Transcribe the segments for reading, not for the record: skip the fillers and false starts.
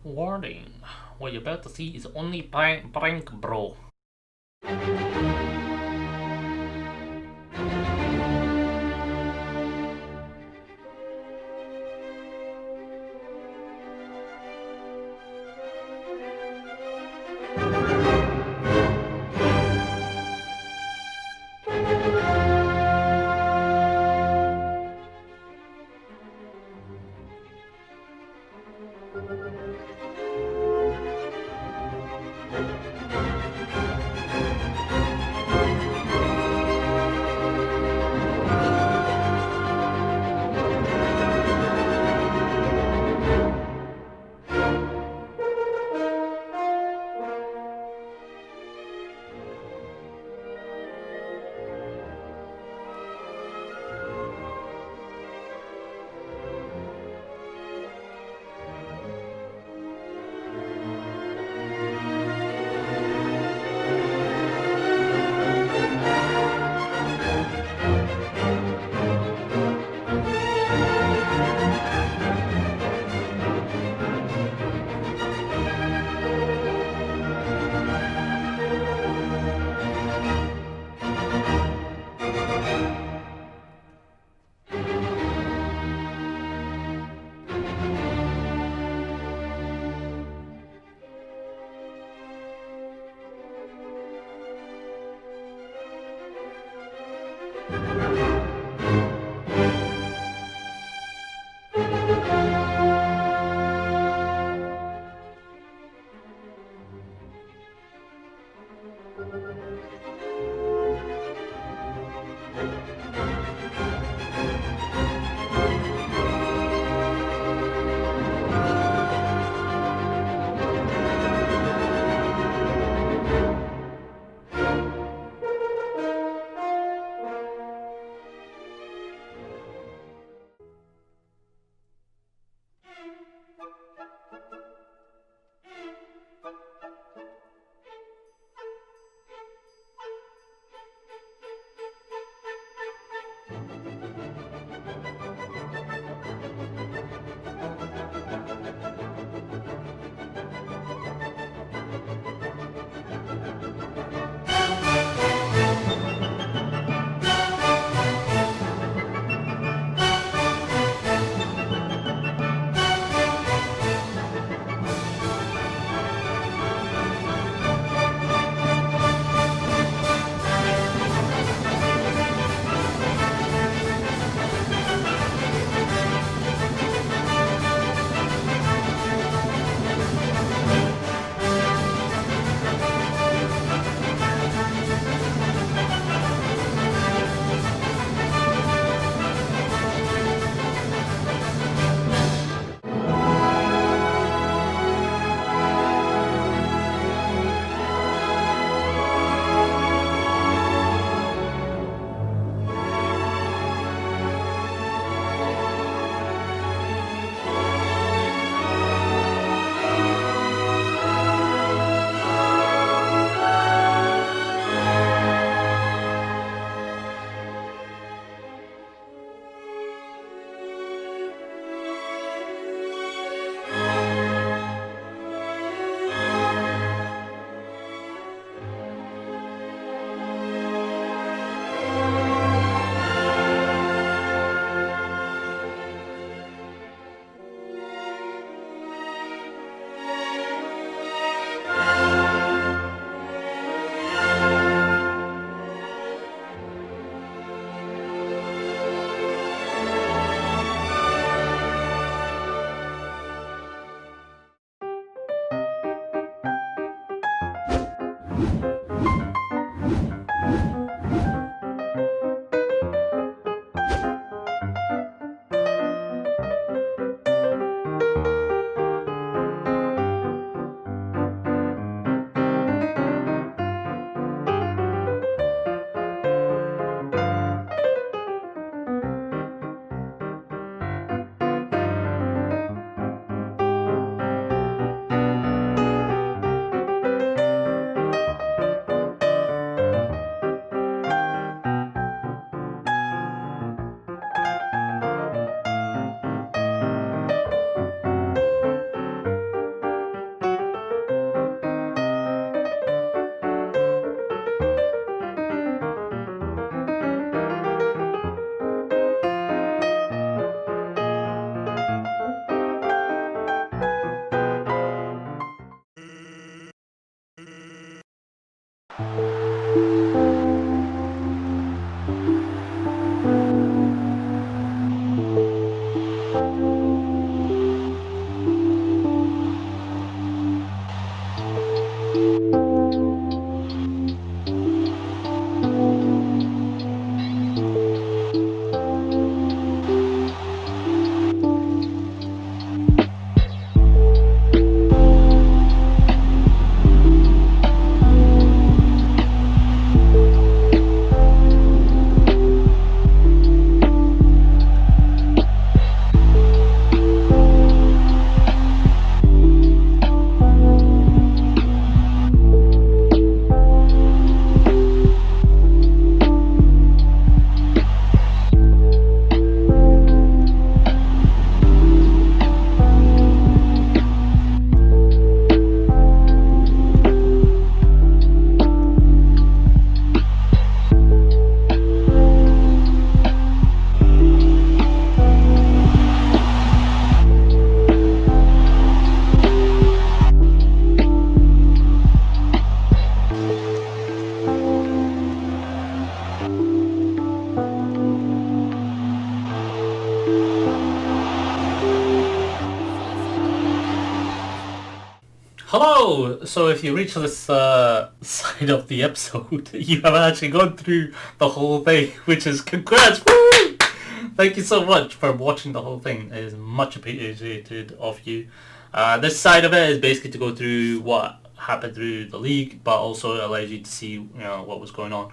Warning, what you're about to see is only prank bro. Hello! So if you reach this side of the episode, you have actually gone through the whole thing, which is congrats! Woo! Thank you so much for watching the whole thing. It is much appreciated of you. This side of it is basically to go through what happened through the league, but also allows you to see what was going on.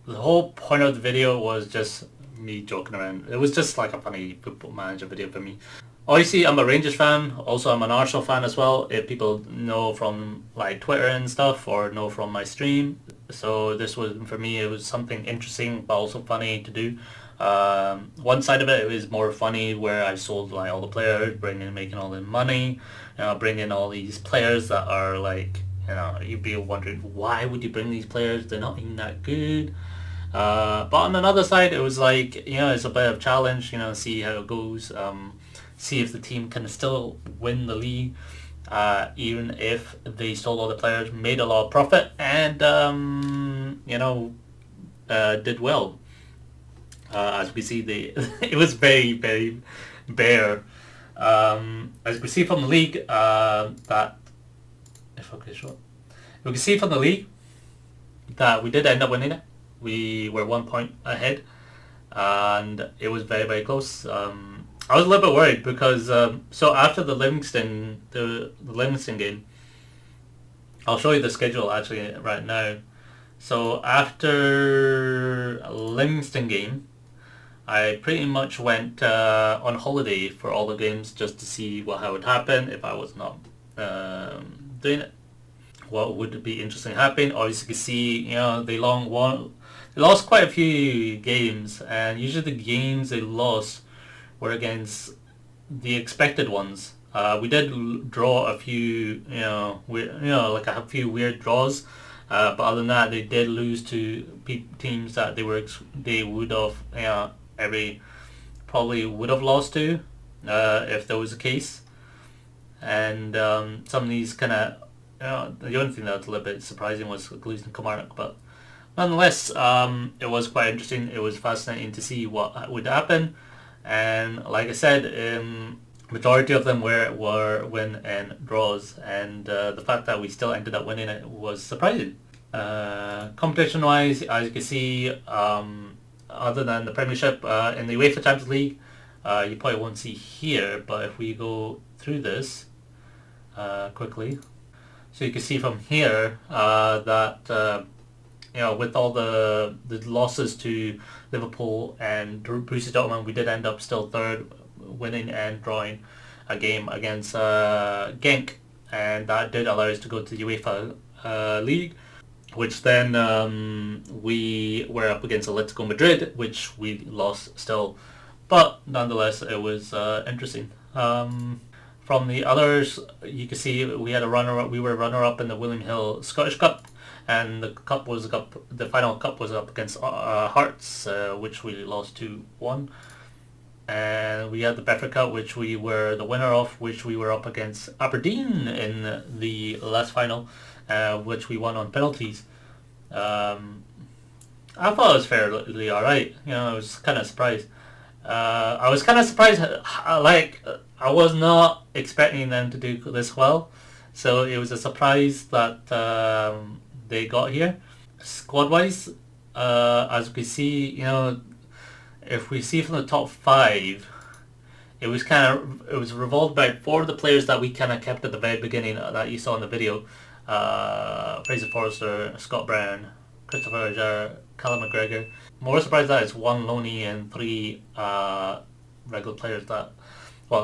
The whole point of the video was just me joking around. It was just like a funny Football Manager video for me. Obviously, I'm a Rangers fan. Also, I'm an Arsenal fan as well. If people know from like Twitter and stuff, or know from my stream, so this was for me. It was something interesting, but also funny to do. One side of it was more funny, where I sold like all the players, making all the money, bringing all these players that are like, you'd be wondering why would you bring these players? They're not even that good. But on another side, it was like, it's a bit of challenge. See how it goes. See if the team can still win the league, even if they sold all the players, made a lot of profit, and did well. As we see, it was very, very bare. As we see from the league, that if okay, sure, we can see from the league that we did end up winning it. We were 1 point ahead, and it was very, very close. I was a little bit worried because so after the Livingston game, I'll show you the schedule actually right now. So after a Livingston game, I pretty much went on holiday for all the games just to see how it would happen if I was not doing it. What would be interesting happen? Obviously, you can see they lost quite a few games, and usually the games they lost were against the expected ones. We did draw a few, like a few weird draws, but other than that, they did lose to teams that they would have, probably would have lost to, if there was a case. And some of these kind of, the only thing that was a little bit surprising was losing Kilmarnock, but nonetheless, it was quite interesting. It was fascinating to see what would happen. And like I said, majority of them were win and draws, and the fact that we still ended up winning it was surprising. Competition-wise, as you can see, other than the Premiership, in the UEFA Champions League, you probably won't see here, but if we go through this quickly, so you can see from here that with all the losses to Liverpool and Borussia Dortmund, we did end up still third, winning and drawing a game against Genk, and that did allow us to go to the UEFA League, which then we were up against Atletico Madrid, which we lost still, but nonetheless it was interesting. From the others, you can see we had a runner-up. We were runner-up in the William Hill Scottish Cup, and the final cup was up against Hearts, which we lost 2-1. And we had the Bedford Cup, which we were the winner of, which we were up against Aberdeen in the last final, which we won on penalties. I thought it was fairly alright. I was kind of surprised. I was kind of surprised, I was not expecting them to do this well, so it was a surprise that they got here. Squad-wise, as we see, if we see from the top 5, it was revolved by 4 of the players that we kind of kept at the very beginning that you saw in the video. Fraser Forrester, Scott Brown, Christopher Ajar, Callum McGregor. More surprised that it's 1 loanee and 3 regular players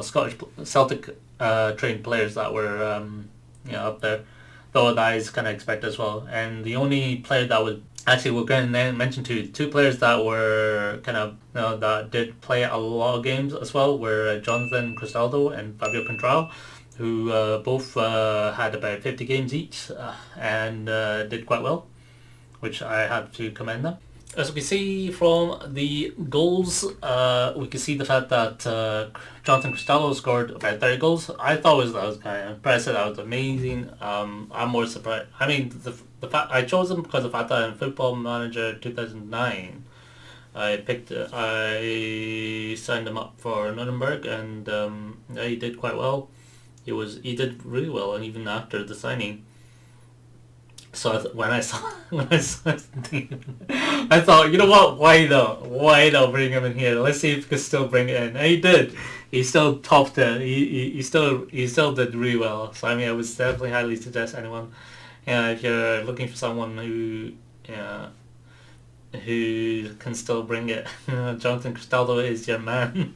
Scottish Celtic trained players that were up there. Though that is kind of expected as well. And the only player that was actually we're going to mention 2 players that were kind of that did play a lot of games as well were Jonathan Cristaldo and Fabio Contrao, who both had about 50 games each and did quite well, which I have to commend them. As we can see from the goals, we can see the fact that Jonathan Cristaldo scored about 30 goals. I thought that was kind of impressive. That was amazing. I'm more surprised. I mean, the fact I chose him because of the fact that in Football Manager 2009, I signed him up for Nuremberg, and he did quite well. He did really well, and even after the signing. So when I saw his name, I thought, you know what? Why not? Why not bring him in here? Let's see if we can still bring it in. And he did. He still topped it. He still did really well. So I mean, I would definitely highly suggest anyone, if you're looking for someone who can still bring it, Jonathan Cristaldo is your man.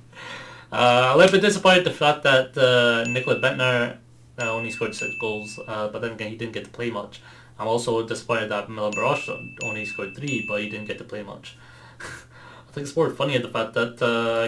A little bit disappointed the fact that Nicola Bentner only scored 6 goals, but then again he didn't get to play much. I'm also disappointed that Milan Barosh only scored 3, but he didn't get to play much. I think it's more funny the fact that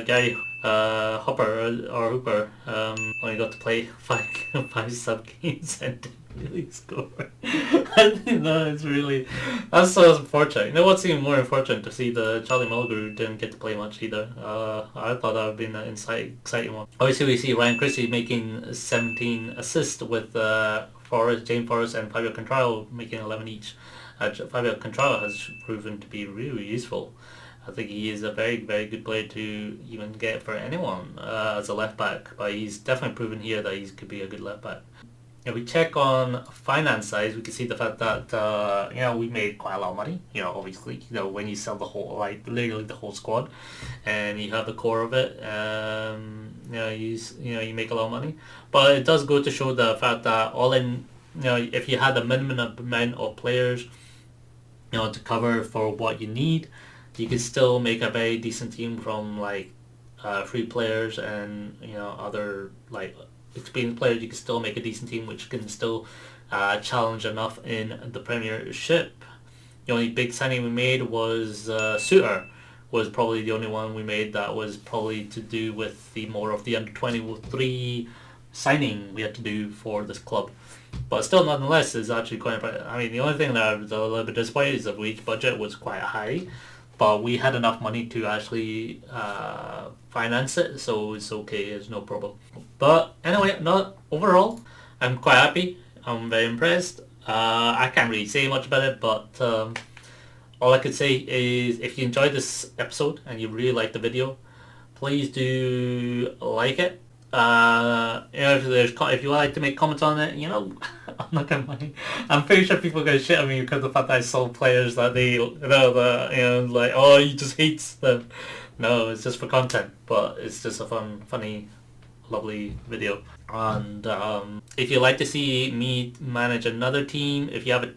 Gary Hooper only got to play 5 sub games and didn't really score. I think that's so unfortunate. You know what's even more unfortunate, to see the Charlie Mulgrew didn't get to play much either. I thought that would have been an exciting one. Obviously we see Ryan Christie making 17 assists with James Forrest and Fabio Contrario making 11 each. Fabio Contrario has proven to be really useful. I think he is a very, very good player to even get for anyone as a left back, but he's definitely proven here that he could be a good left back. If we check on finance side, we can see the fact that we made quite a lot of money. Obviously, when you sell the whole, literally the whole squad, and you have the core of it, you make a lot of money. But it does go to show the fact that all in, if you had a minimum amount of players, to cover for what you need, you can still make a very decent team from free players and other experienced players. You can still make a decent team which can still challenge enough in the Premiership. The only big signing we made was Suter. Was probably the only one we made that was probably to do with the more of the under 23 signing we had to do for this club. But still, nonetheless, is actually quite. I mean, the only thing that I was a little bit disappointed is the wage budget was quite high, but we had enough money to actually finance it, so it's okay. It's no problem. But anyway, overall, I'm quite happy. I'm very impressed. I can't really say much about it, but all I could say is if you enjoyed this episode and you really liked the video, please do like it. If you would like to make comments on it, I'm not gonna mind. I'm pretty sure people are gonna shit on me because of the fact that I sold players that they, oh, you just hate them. No, it's just for content, but it's just a funny, lovely video. And if you'd like to see me manage another team, if you have a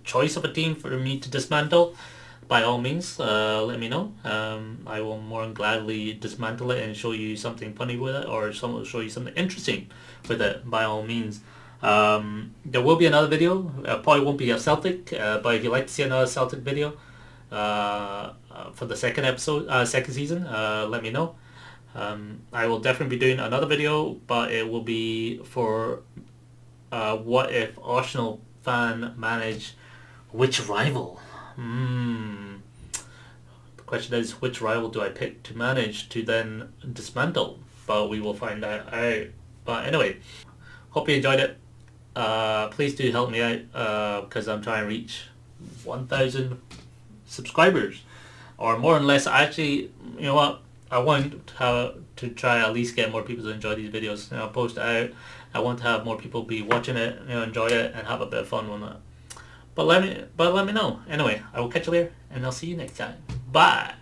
choice of a team for me to dismantle, by all means, let me know. I will more than gladly dismantle it and show you something funny with it, or show you something interesting with it, by all means. There will be another video. Probably won't be a Celtic, but if you'd like to see another Celtic video for the second season, let me know. I will definitely be doing another video, but it will be for what if Arsenal fan manage which rival? The question is, which rival do I pick to manage to then dismantle? But we will find out. But anyway, hope you enjoyed it. Please do help me out because I'm trying to reach 1,000 subscribers, or more or less. Actually, you know what? I want to try at least get more people to enjoy these videos. Post it out. I want to have more people be watching it, enjoy it, and have a bit of fun with it. But let me know. Anyway, I will catch you later, and I'll see you next time. Bye.